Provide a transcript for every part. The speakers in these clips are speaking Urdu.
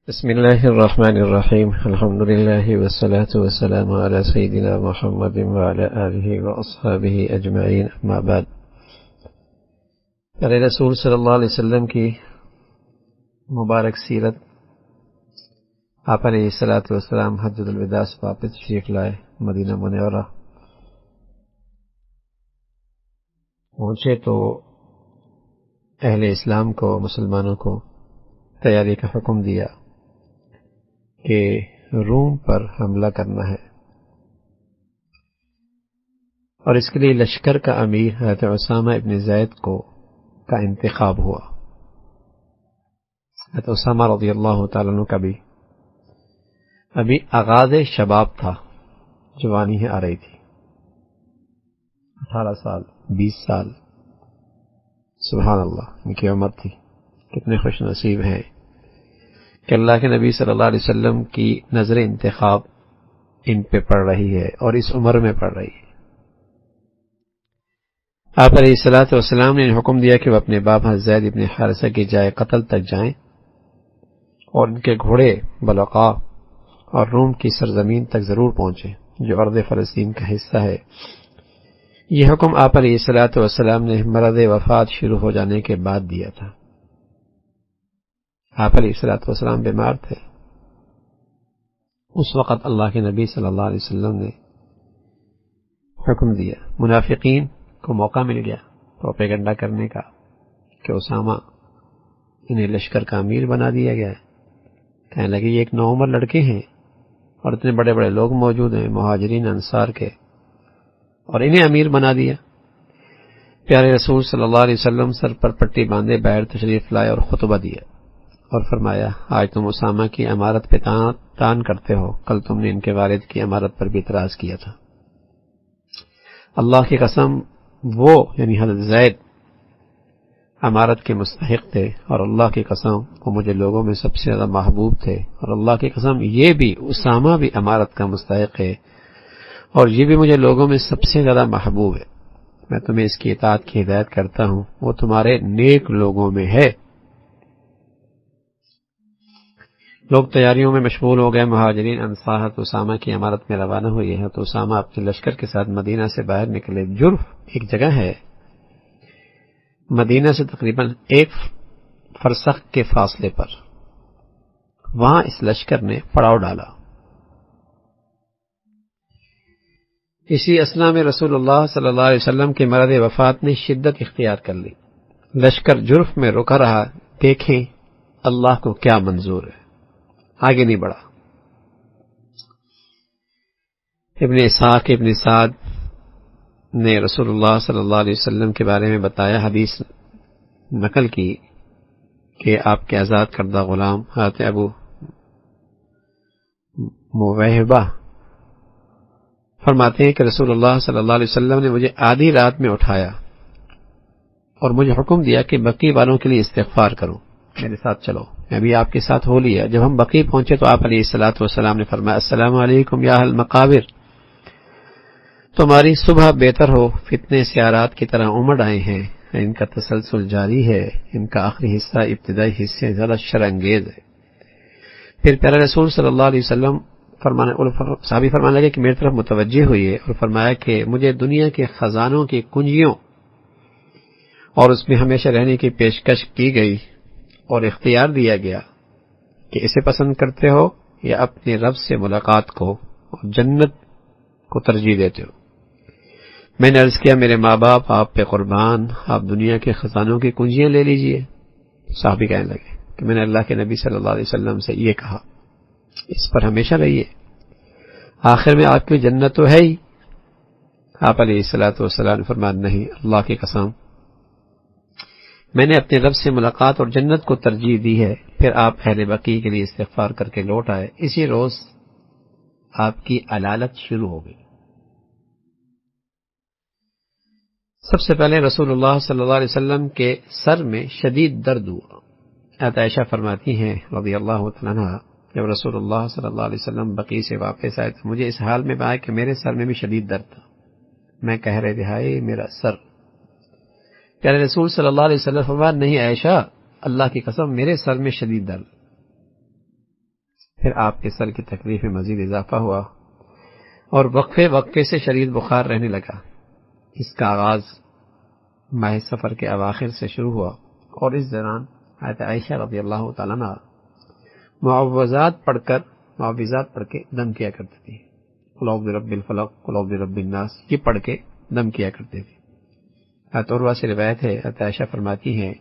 بسم الله الرحمن الرحيم. الحمد لله والصلاة والسلام على سيدنا محمد وعلى آله وأصحابه أجمعين. أما بعد. پیارے رسول صلی اللہ علیہ وسلم کی مبارک سیرت. آپ علیہ الصلوۃ والسلام حجۃ الوداع سے واپس تشریف لائے، مدینہ منورہ پہنچے تو اہل اسلام کو، مسلمانوں کو تیاری کا حکم دیا کہ روم پر حملہ کرنا ہے، اور اس کے لیے لشکر کا امیر حضرت اسامہ ابن زید کا انتخاب ہوا. حضرت اسامہ رضی اللہ تعالیٰ عنہ کا بھی ابھی آغاز شباب تھا، جوانی آ رہی تھی، 18 سال 20 سال، سبحان اللہ ان کی عمر تھی. کتنے خوش نصیب ہیں کہ اللہ کے نبی صلی اللہ علیہ وسلم کی نظر انتخاب ان پہ پڑ رہی ہے اور اس عمر میں پڑ رہی ہے. آپ علیہ الصلوۃ والسلام نے حکم دیا کہ وہ اپنے باپ حضرت زید ابن حارثہ کی جائے قتل تک جائیں اور ان کے گھوڑے بلقاء اور روم کی سرزمین تک ضرور پہنچیں جو ارض فلسطین کا حصہ ہے. یہ حکم آپ علیہ الصلوۃ والسلام نے مرض وفات شروع ہو جانے کے بعد دیا تھا. آپ علیہ الصلوۃ والسلام بیمار تھے. اس وقت اللہ کے نبی صلی اللہ علیہ وسلم نے حکم دیا. منافقین کو موقع مل گیا پروپیگنڈا کرنے کا کہ اسامہ انہیں لشکر کا امیر بنا دیا گیا ہے. کہنے لگے یہ ایک نوعمر لڑکے ہیں اور اتنے بڑے بڑے لوگ موجود ہیں مہاجرین انصار کے، اور انہیں امیر بنا دیا. پیارے رسول صلی اللہ علیہ وسلم سر پر پٹی باندھے باہر تشریف لائے اور خطبہ دیا اور فرمایا آج تم اسامہ کی امارت پہ تان کرتے ہو، کل تم نے ان کے والد کی امارت پر بھی اعتراض کیا تھا. اللہ کی قسم وہ یعنی حضرت زید امارت کے مستحق تھے، اور اللہ کی قسم وہ مجھے لوگوں میں سب سے زیادہ محبوب تھے، اور اللہ کی قسم یہ بھی اسامہ بھی امارت کا مستحق ہے اور یہ بھی مجھے لوگوں میں سب سے زیادہ محبوب ہے. میں تمہیں اس کی اطاعت کی ہدایت کرتا ہوں، وہ تمہارے نیک لوگوں میں ہے. لوگ تیاریوں میں مشغول ہو گئے. مہاجرین انصار اسامہ کی امارت میں روانہ ہوئی ہے تو اسامہ اپنے لشکر کے ساتھ مدینہ سے باہر نکلے. جرف ایک جگہ ہے مدینہ سے تقریباً 1 فرسخ کے فاصلے پر، وہاں اس لشکر نے پڑاؤ ڈالا. اسی اثنا میں رسول اللہ صلی اللہ علیہ وسلم کے مرض وفات نے شدت اختیار کر لی. لشکر جرف میں رکا رہا. دیکھیں اللہ کو کیا منظور ہے، آگے نہیں بڑھا. ابن اسحاق ابن سعد نے رسول اللہ صلی اللہ علیہ وسلم کے بارے میں بتایا، حدیث نقل کی کہ آپ کے آزاد کردہ غلام حضرت ابو موہبہ فرماتے ہیں کہ رسول اللہ صلی اللہ علیہ وسلم نے مجھے آدھی رات میں اٹھایا اور مجھے حکم دیا کہ بقی والوں کے لیے استغفار کرو، میرے ساتھ چلو. میں بھی آپ کے ساتھ ہو لیا. جب ہم بقی پہنچے تو آپ علیہ الصلوۃ والسلام نے فرمایا السلام علیکم یا اہل المقابر، تمہاری صبح بہتر ہو. فتنے سیارات کی طرح امڑ آئے ہیں، ان کا تسلسل جاری ہے، ان کا آخری حصہ ابتدائی حصے زیادہ شرانگیز ہے. پھر پیارے رسول صلی اللہ علیہ وسلم صحابی فرمانے لگے کہ میری طرف متوجہ ہوئی ہے اور فرمایا کہ مجھے دنیا کے خزانوں کی کنجیوں اور اس میں ہمیشہ رہنے کی پیشکش کی گئی اور اختیار دیا گیا کہ اسے پسند کرتے ہو یا اپنے رب سے ملاقات کو اور جنت کو ترجیح دیتے ہو. میں نے عرض کیا میرے ماں باپ آپ پہ قربان، آپ دنیا کے خزانوں کی کنجیاں لے لیجئے. صحابی کہنے لگے کہ میں نے اللہ کے نبی صلی اللہ علیہ وسلم سے یہ کہا اس پر ہمیشہ رہیے، آخر میں آپ کی جنت تو ہے ہی. آپ علیہ الصلوۃ والسلام نے فرمایا نہیں، اللہ کی قسم میں نے اپنے رب سے ملاقات اور جنت کو ترجیح دی ہے. پھر آپ اہل بقیع کے لیے استغفار کر کے لوٹ آئے. اسی روز آپ کی علالت شروع ہو گئی. سب سے پہلے رسول اللہ صلی اللہ علیہ وسلم کے سر میں شدید درد ہوا. عائشہ فرماتی ہیں رضی اللہ تعالیٰ عنہا جب رسول اللہ صلی اللہ علیہ وسلم بقیع سے واپس آئے تو مجھے اس حال میں پایا کہ میرے سر میں بھی شدید درد تھا. میں کہہ رہے تھے ہائے میرا سر. پیارے رسول صلی اللہ علیہ وسلم فرمایا نہیں عائشہ، اللہ کی قسم میرے سر میں شدید درد۔ پھر آپ کے سر کی تکلیف میں مزید اضافہ ہوا اور وقفے وقفے سے شدید بخار رہنے لگا۔ اس کا آغاز ماہ سفر کے اواخر سے شروع ہوا اور اس دوران حضرت عائشہ رضی اللہ تعالیٰ عنہ معوذات پڑھ کے دم کیا کرتے تھے۔ قل اعوذ برب الفلق، قل اعوذ برب الناس، یہ پڑھ کے دم کیا کرتے تھے۔ حضرت عروہ سے روایت ہے، حضرت عائشہ فرماتی ہیں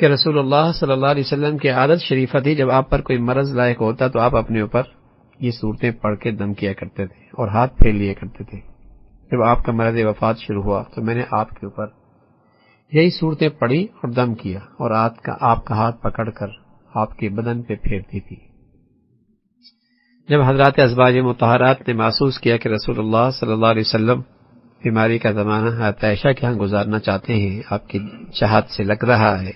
کہ رسول اللہ صلی اللہ علیہ وسلم کی عادت شریفہ تھی، جب آپ پر کوئی مرض لاحق ہوتا تو آپ اپنے اوپر یہ صورتیں پڑھ کے دم کیا کرتے تھے اور ہاتھ پھیر لیا کرتے تھے۔ جب آپ کا مرض وفات شروع ہوا تو میں نے آپ کے اوپر یہی صورتیں پڑھی اور دم کیا اور آپ کا ہاتھ پکڑ کر آپ کے بدن پہ پھیرتی تھی۔ جب حضرات ازواج مطہرات نے محسوس کیا کہ رسول اللہ صلی اللہ علیہ وسلم بیماری کا زمانہ حضرت عائشہ کے ہاں گزارنا چاہتے ہیں، آپ کی چاہت سے لگ رہا ہے،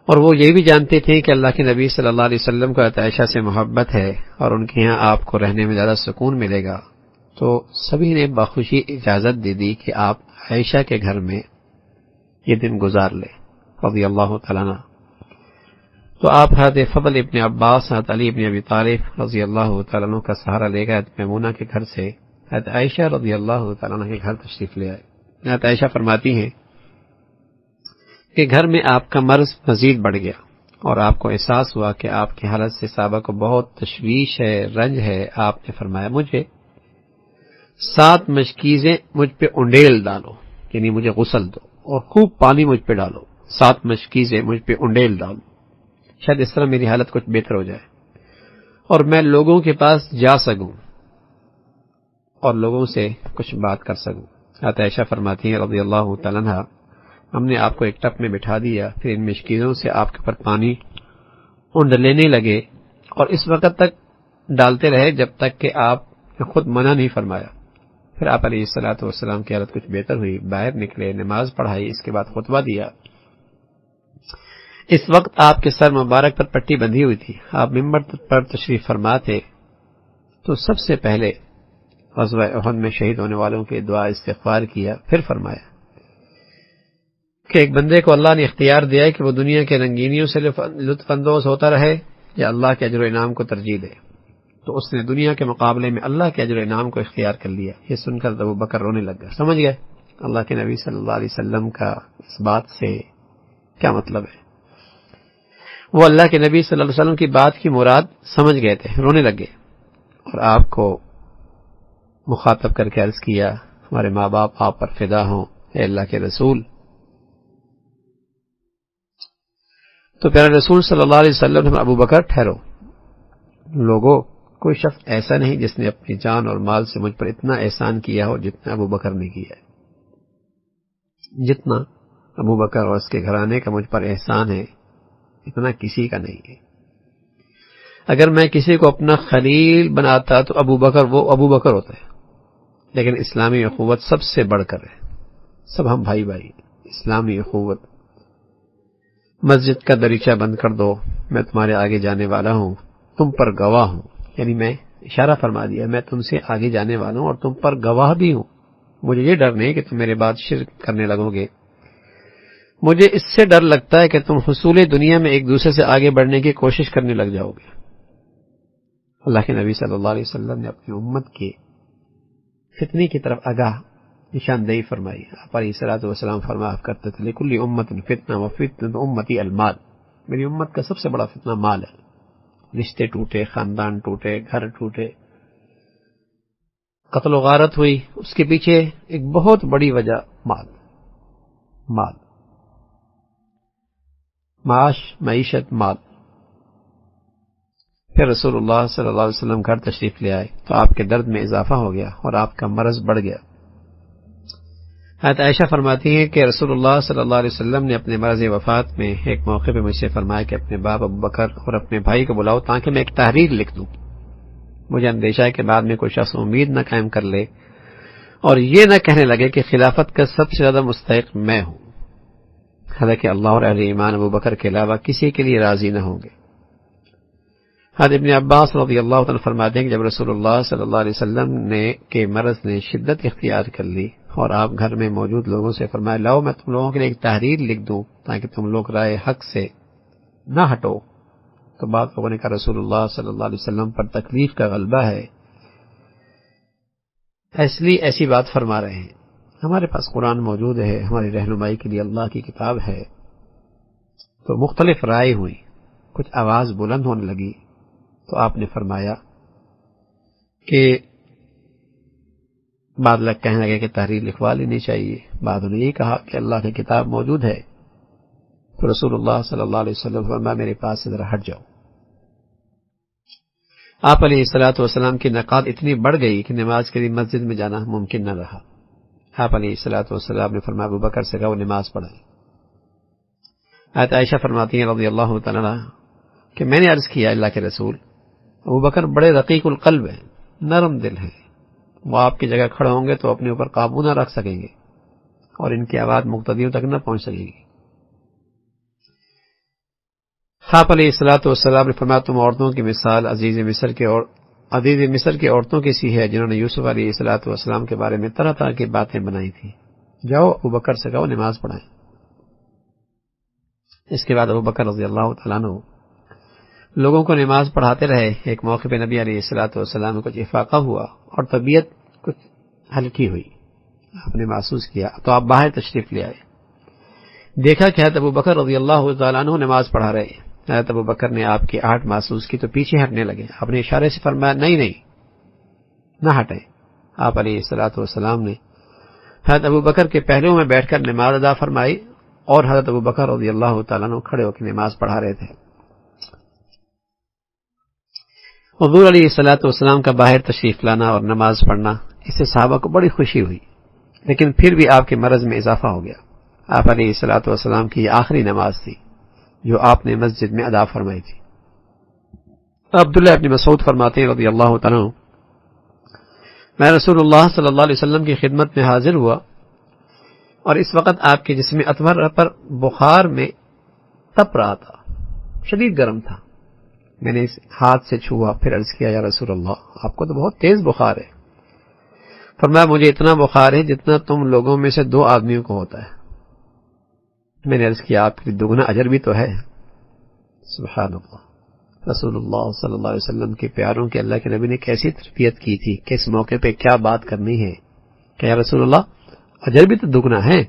اور وہ یہ بھی جانتے تھے کہ اللہ کے نبی صلی اللہ علیہ وسلم کو حضرت عائشہ سے محبت ہے اور ان کے ہاں آپ کو رہنے میں زیادہ سکون ملے گا، تو سبھی نے بخوشی اجازت دے دی کہ آپ عائشہ کے گھر میں یہ دن گزار لیں رضی اللہ تعالیٰ عنہ۔ تو آپ حضرت فضل ابن عباس، حضرت علی ابن ابی طالب رضی اللہ تعالیٰ عنہ کا سہارا لے گئے حضرت میمونہ کے گھر سے حضرت عائشہ رضی اللہ تعالیٰ عنہ کے گھر تشریف لے آئے۔ حضرت عائشہ فرماتی ہیں کہ گھر میں آپ کا مرض مزید بڑھ گیا اور آپ کو احساس ہوا کہ آپ کی حالت سے صحابہ کو بہت تشویش ہے، رنج ہے۔ آپ نے فرمایا مجھے 7 مشکیزیں مجھ پہ انڈیل ڈالو، یعنی مجھے غسل دو اور خوب پانی مجھ پہ ڈالو، 7 مشکیزیں مجھ پہ انڈیل ڈالو، شاید اس طرح میری حالت کچھ بہتر ہو جائے اور میں لوگوں کے پاس جا سکوں اور لوگوں سے کچھ بات کر سکوں۔ حضرت عائشہ فرماتی ہیں رضی اللہ تعالیٰ عنہ، ہم نے آپ کو ایک ٹپ میں بٹھا دیا، پھر ان مشکیزوں سے آپ کے اوپر پانی اونڈ لینے لگے اور اس وقت تک ڈالتے رہے جب تک کہ آپ نے خود منع نہیں فرمایا۔ پھر آپ علیہ الصلوۃ والسلام کی حالت کچھ بہتر ہوئی، باہر نکلے، نماز پڑھائی، اس کے بعد خطبہ دیا۔ اس وقت آپ کے سر مبارک پر پٹی بندھی ہوئی تھی، آپ ممبر پر تشریف فرما تھے، تو سب سے پہلے غزوہ احد میں شہید ہونے والوں کے دعا استغفار کیا، پھر فرمایا کہ ایک بندے کو اللہ نے اختیار دیا ہے کہ وہ دنیا کے رنگینیوں سے لطف اندوز ہوتا رہے یا اللہ کے اجر و انعام کو ترجیح دے، تو اس نے دنیا کے مقابلے میں اللہ کے اجر و انعام کو اختیار کر لیا۔ یہ سن کر ابو بکر رونے لگ گیا، سمجھ گئے اللہ کے نبی صلی اللہ علیہ وسلم کا اس بات سے کیا مطلب ہے۔ وہ اللہ کے نبی صلی اللہ علیہ وسلم کی بات کی مراد سمجھ گئے تھے، رونے لگے اور آپ کو مخاطب کر کے عرض کیا ہمارے ماں باپ آپ پر فدا ہوں اے اللہ کے رسول۔ تو پیارے رسول صلی اللہ علیہ وسلم نے ابو بکر ٹھہرو، لوگوں کوئی شخص ایسا نہیں جس نے اپنی جان اور مال سے مجھ پر اتنا احسان کیا ہو جتنا ابو بکر نے کیا ہے، جتنا ابو بکر اور اس کے گھرانے کا مجھ پر احسان ہے اتنا کسی کا نہیں ہے۔ اگر میں کسی کو اپنا خلیل بناتا تو ابو بکر ہوتا ہے، لیکن اسلامی اخوت سب سے بڑھ کر ہے، سب ہم بھائی بھائی، اسلامی اخوت۔ مسجد کا دریچہ بند کر دو، میں تمہارے آگے جانے والا ہوں، تم پر گواہ ہوں، یعنی میں اشارہ فرما دیا میں تم سے آگے جانے والا ہوں اور تم پر گواہ بھی ہوں، مجھے یہ ڈر نہیں کہ تم میرے بعد شرک کرنے لگو گے، مجھے اس سے ڈر لگتا ہے کہ تم حصول دنیا میں ایک دوسرے سے آگے بڑھنے کی کوشش کرنے لگ جاؤ گے۔ اللہ کے نبی صلی اللہ علیہ وسلم نے اپنی امت کے فتنے کی طرف آگاہ نشاندہی فرمائی۔ آپ علیہ الصلوۃ والسلام فرمایا کرتے تھے لکل امت فتنہ وفتنۃ امتی المال، میری امت کا سب سے بڑا فتنہ مال ہے، رشتے ٹوٹے، خاندان ٹوٹے، گھر ٹوٹے، قتل و غارت ہوئی، اس کے پیچھے ایک بہت بڑی وجہ مال، معاش، معیشت، مال۔ پھر رسول اللہ صلی اللہ علیہ وسلم گھر تشریف لے آئے تو آپ کے درد میں اضافہ ہو گیا اور آپ کا مرض بڑھ گیا۔ حضرت عائشہ فرماتی ہیں کہ رسول اللہ صلی اللہ علیہ وسلم نے اپنے مرض وفات میں ایک موقع پہ مجھ سے فرمایا کہ اپنے باپ ابو بکر اور اپنے بھائی کو بلاؤ تاکہ میں ایک تحریر لکھ دوں، مجھے اندیشہ ہے کہ بعد میں کوئی شخص امید نہ قائم کر لے اور یہ نہ کہنے لگے کہ خلافت کا سب سے زیادہ مستحق میں ہوں، حالانکہ اللہ اور اہل ایمان ابو بکر کے علاوہ کسی کے لیے راضی نہ ہوں گے۔ حضرت ابن عباس رضی اللہ عنہ فرماتے ہیں کہ جب رسول اللہ صلی اللہ علیہ وسلم کے مرض نے شدت اختیار کر لی، اور آپ گھر میں موجود لوگوں سے فرمایا لاؤ میں تم لوگوں کے لیے ایک تحریر لکھ دوں تاکہ تم لوگ رائے حق سے نہ ہٹو. تو بعض لوگوں نے کہا رسول اللہ صلی اللہ علیہ وسلم پر تکلیف کا غلبہ ہے اس لیے ایسی بات فرما رہے ہیں. ہمارے پاس قرآن موجود ہے، ہماری رہنمائی کے لیے اللہ کی کتاب ہے. تو مختلف رائے ہوئی، کچھ آواز بلند ہونے لگی تو آپ نے فرمایا کہ بعض لوگ کہنے لگے کہ تحریر لکھوا لینی چاہیے، بعضوں نے یہ کہا کہ اللہ کی کتاب موجود ہے. تو رسول اللہ صلی اللہ علیہ وسلم فرمایا میرے پاس سے ذرا ہٹ جاؤ. آپ علیہ الصلوۃ والسلام کی نقات اتنی بڑھ گئی کہ نماز کے لیے مسجد میں جانا ممکن نہ رہا. آپ علیہ الصلوۃ والسلام نے فرمایا ابو بکر سے کہا وہ نماز پڑھائے. حضرت عائشہ فرماتی ہیں رضی اللہ تعالی عنہا کہ میں نے عرض کیا اللہ کے رسول ابو بکر بڑے رقیق القلب ہیں، نرم دل ہیں، وہ آپ کی جگہ کھڑے ہوں گے تو اپنے اوپر قابو نہ رکھ سکیں گے اور ان کی آواز مقتدیوں تک نہ پہنچ سکے گی. آپ علیہ الصلوۃ والسلام نے فرمایا تم عورتوں کی مثال عزیز مصر کی عورتوں کی سی ہے جنہوں نے یوسف علیہ الصلوۃ والسلام کے بارے میں طرح طرح کی باتیں بنائی تھی. جاؤ ابو بکر سے کہو نماز پڑھائیں. اس کے بعد ابو بکر رضی اللہ تعالیٰ عنہ لوگوں کو نماز پڑھاتے رہے. ایک موقع پہ نبی علیہ الصلوۃ والسلام کو کچھ افاقہ ہوا اور طبیعت کچھ ہلکی ہوئی، آپ نے محسوس کیا تو آپ باہر تشریف لے آئے. دیکھا کہ حضرت ابو بکر رضی اللہ تعالیٰ عنہ نماز پڑھا رہے. حضرت ابو بکر نے آپ کی آہٹ محسوس کی تو پیچھے ہٹنے لگے. آپ نے اشارے سے فرمایا نہیں نہ ہٹیں. آپ علیہ الصلوۃ والسلام نے حضرت ابو بکر کے پہلو میں بیٹھ کر نماز ادا فرمائی اور حضرت ابو بکر رضی اللہ تعالیٰ عنہ کھڑے ہو کے نماز پڑھا رہے تھے. حضور علیہ الصلوۃ والسلام کا باہر تشریف لانا اور نماز پڑھنا اس سے صحابہ کو بڑی خوشی ہوئی، لیکن پھر بھی آپ کے مرض میں اضافہ ہو گیا. آپ علیہ الصلوۃ والسلام کی یہ آخری نماز تھی جو آپ نے مسجد میں ادا فرمائی تھی. عبداللہ ابن مسعود فرماتے ہیں رضی اللہ تعالیٰ عنہ میں رسول اللہ صلی اللہ علیہ وسلم کی خدمت میں حاضر ہوا اور اس وقت آپ کے جسم اطہر پر بخار میں تپ رہا تھا، شدید گرم تھا. میں نے اس ہاتھ سے چھوا، پھر عرض کیا یا رسول اللہ آپ کو تو بہت تیز بخار ہے. فرمایا مجھے اتنا بخار ہے جتنا تم لوگوں میں سے 2 آدمیوں کو ہوتا ہے. میں نے عرض کیا آپ کے دگنا اجر بھی تو ہے. سبحان اللہ، رسول اللہ صلی اللہ علیہ وسلم کے پیاروں کے اللہ کے نبی نے کیسی تربیت کی تھی، کس موقع پہ کیا بات کرنی ہے کہ یا رسول اللہ اجر بھی تو دگنا ہے.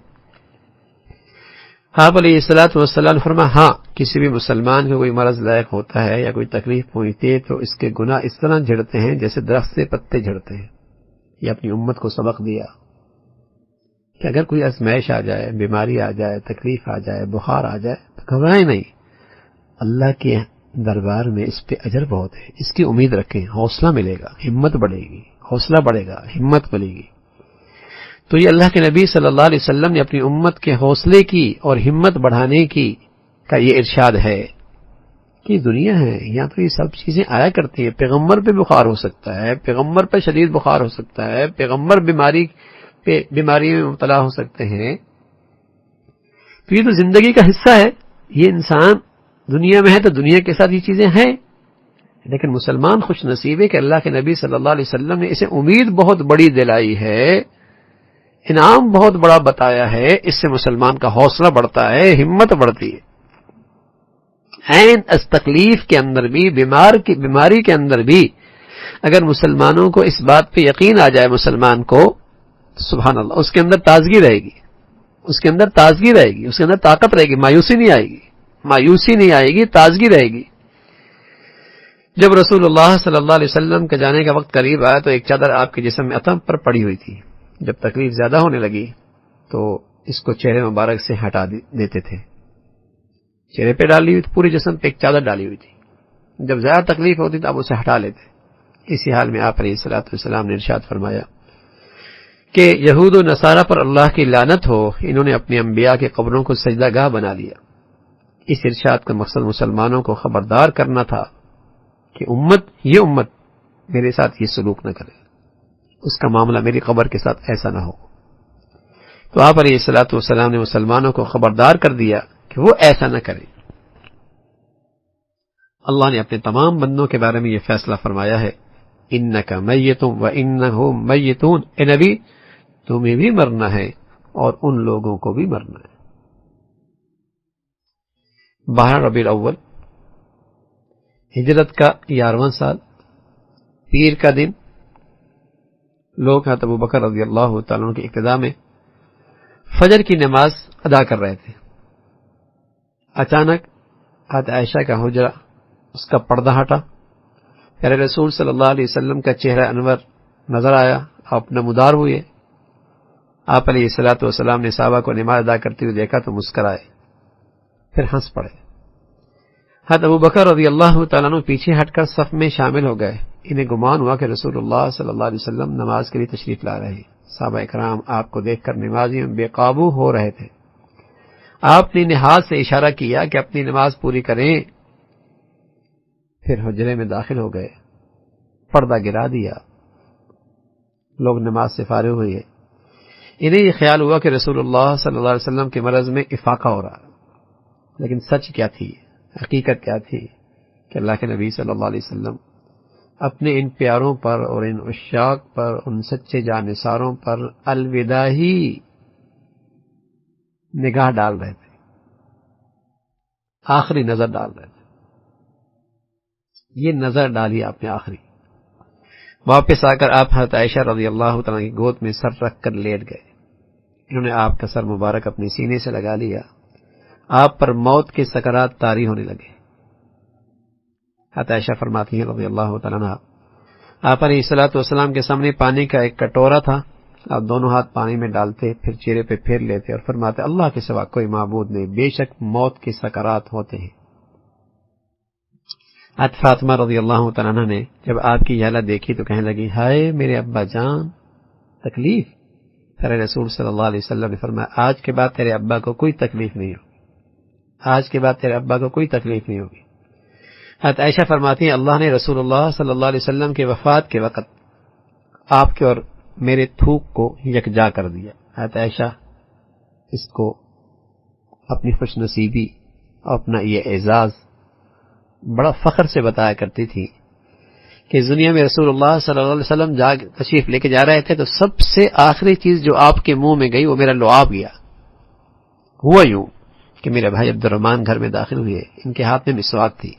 آپ علیہ الصلوۃ والسلام فرمایا ہاں کسی بھی مسلمان کو کوئی مرض لائق ہوتا ہے یا کوئی تکلیف پہنچتی ہے تو اس کے گناہ اس طرح جھڑتے ہیں جیسے درخت سے پتے جھڑتے ہیں. یہ اپنی امت کو سبق دیا کہ اگر کوئی آزمائش آ جائے، بیماری آ جائے، تکلیف آ جائے، بخار آ جائے تو گھبرائیں نہیں. اللہ کے دربار میں اس پہ اجر بہت ہے، اس کی امید رکھیں، حوصلہ ملے گا، ہمت بڑھے گی، حوصلہ بڑھے گا، ہمت ملے گی. تو یہ اللہ کے نبی صلی اللہ علیہ وسلم نے اپنی امت کے حوصلے کی اور ہمت بڑھانے کی کا یہ ارشاد ہے کہ دنیا ہے یہاں تو یہ سب چیزیں آیا کرتی ہیں. پیغمبر پہ بخار ہو سکتا ہے، پیغمبر پہ شدید بخار ہو سکتا ہے، پیغمبر بیماری میں مبتلا ہو سکتے ہیں. تو یہ تو زندگی کا حصہ ہے. یہ انسان دنیا میں ہے تو دنیا کے ساتھ یہ چیزیں ہیں، لیکن مسلمان خوش نصیب ہے کہ اللہ کے نبی صلی اللہ علیہ وسلم نے اسے امید بہت بڑی دلائی ہے، انعام بہت بڑا بتایا ہے. اس سے مسلمان کا حوصلہ بڑھتا ہے، ہمت بڑھتی ہے. عین اس تکلیف کے اندر بھی، بیماری کے اندر بھی اگر مسلمانوں کو اس بات پہ یقین آ جائے مسلمان کو، سبحان اللہ، اس کے اندر تازگی رہے گی، اس کے اندر طاقت رہے گی، مایوسی نہیں آئے گی، تازگی رہے گی. جب رسول اللہ صلی اللہ علیہ وسلم کے جانے کا وقت قریب آیا تو ایک چادر آپ کے جسم میں عتم پر پڑی ہوئی تھی. جب تکلیف زیادہ ہونے لگی تو اس کو چہرے مبارک سے ہٹا دیتے تھے. چہرے پہ ڈالی ہوئی پورے جسم پہ ایک چادر ڈالی ہوئی تھی، جب زیادہ تکلیف ہوتی تو آپ اسے ہٹا لیتے. اسی حال میں آپ علیہ الصلوۃ والسلام نے ارشاد فرمایا کہ یہود و نصارہ پر اللہ کی لعنت ہو، انہوں نے اپنے انبیاء کے قبروں کو سجدہ گاہ بنا لیا. اس ارشاد کا مقصد مسلمانوں کو خبردار کرنا تھا کہ یہ امت میرے ساتھ یہ سلوک نہ کرے، اس کا معاملہ میری قبر کے ساتھ ایسا نہ ہو. تو آپ علیہ الصلوۃ والسلام نے مسلمانوں کو خبردار کر دیا کہ وہ ایسا نہ کریں. اللہ نے اپنے تمام بندوں کے بارے میں یہ فیصلہ فرمایا ہے انک میت و انہم میتون. اے نبی تمہیں بھی مرنا ہے اور ان لوگوں کو بھی مرنا ہے۔ 12 ربیع الاول ہجرت کا 11واں سال، پیر کا دن، لوگ حضرت ابوبکر رضی اللہ تعالیٰ عنہ کی اقتداء میں فجر کی نماز ادا کر رہے تھے۔ اچانک حضرت عائشہ کا حجرہ، اس کا پردہ ہٹا، پیارے رسول صلی اللہ علیہ وسلم کا چہرہ انور نظر آیا، آپ نمودار ہوئے۔ آپ علیہ الصلوۃ والسلام نے صحابہ کو نماز ادا کرتے ہوئے دیکھا تو مسکرائے، پھر ہنس پڑے۔ حضرت ابوبکر رضی اللہ تعالیٰ عنہ پیچھے ہٹ کر صف میں شامل ہو گئے۔ انہیں گمان ہوا کہ رسول اللہ صلی اللہ علیہ وسلم نماز کے لیے تشریف لا رہے ہیں۔ صحابہ اکرام آپ کو دیکھ کر نمازی میں بے قابو ہو رہے تھے۔ آپ نے ہاتھ سے اشارہ کیا کہ اپنی نماز پوری کریں، پھر حجرے میں داخل ہو گئے، پردہ گرا دیا، لوگ نماز سے فارغ ہوئے۔ انہیں یہ خیال ہوا کہ رسول اللہ صلی اللہ علیہ وسلم کے مرض میں افاقہ ہو رہا، لیکن سچ کیا تھی، حقیقت کیا تھی کہ اللہ کے نبی صلی اللہ علیہ وسلم اپنے ان پیاروں پر اور ان عشاق پر، ان سچے جانثاروں پر الوداعی نگاہ ڈال رہے تھے، آخری نظر ڈال رہے تھے۔ یہ نظر ڈالی آپ نے آخری۔ واپس آ کر آپ حضرت عائشہ رضی اللہ تعالیٰ کی گود میں سر رکھ کر لیٹ گئے۔ انہوں نے آپ کا سر مبارک اپنے سینے سے لگا لیا۔ آپ پر موت کے سکرات طاری ہونے لگے۔ حضرت عائشہ فرماتی ہیں رضی اللہ تعالیٰ عنہ، آپ علیہ الصلوۃ والسلام کے سامنے پانی کا ایک کٹورا تھا، آپ دونوں ہاتھ پانی میں ڈالتے، پھر چہرے پہ پھیر لیتے اور فرماتے اللہ کے سوا کوئی معبود نہیں، بے شک موت کے سکرات ہوتے ہیں۔ حضرت فاطمہ رضی اللہ تعالیٰ عنہ نے جب آپ کی یہ حالت دیکھی تو کہنے لگی ہائے میرے ابا جان، تکلیف؟ پیارے رسول صلی اللہ علیہ وسلم نے فرمایا آج کے بعد تیرے ابا کو کوئی تکلیف نہیں ہوگی، آج کے بعد تیرے ابا کو کوئی تکلیف نہیں ہوگی۔ حضرت عائشہ فرماتی ہیں اللہ نے رسول اللہ صلی اللہ علیہ وسلم کے وفات کے وقت آپ کے اور میرے تھوک کو یکجا کر دیا۔ حضرت عائشہ اس کو اپنی خوش نصیبی اور اپنا یہ اعزاز بڑا فخر سے بتایا کرتی تھی کہ اس دنیا میں رسول اللہ صلی اللہ علیہ وسلم تشریف لے کے جا رہے تھے تو سب سے آخری چیز جو آپ کے منہ میں گئی وہ میرا لعاب گیا۔ ہوا یوں کہ میرے بھائی عبد الرحمن گھر میں داخل ہوئے، ان کے ہاتھ میں مسواک تھی،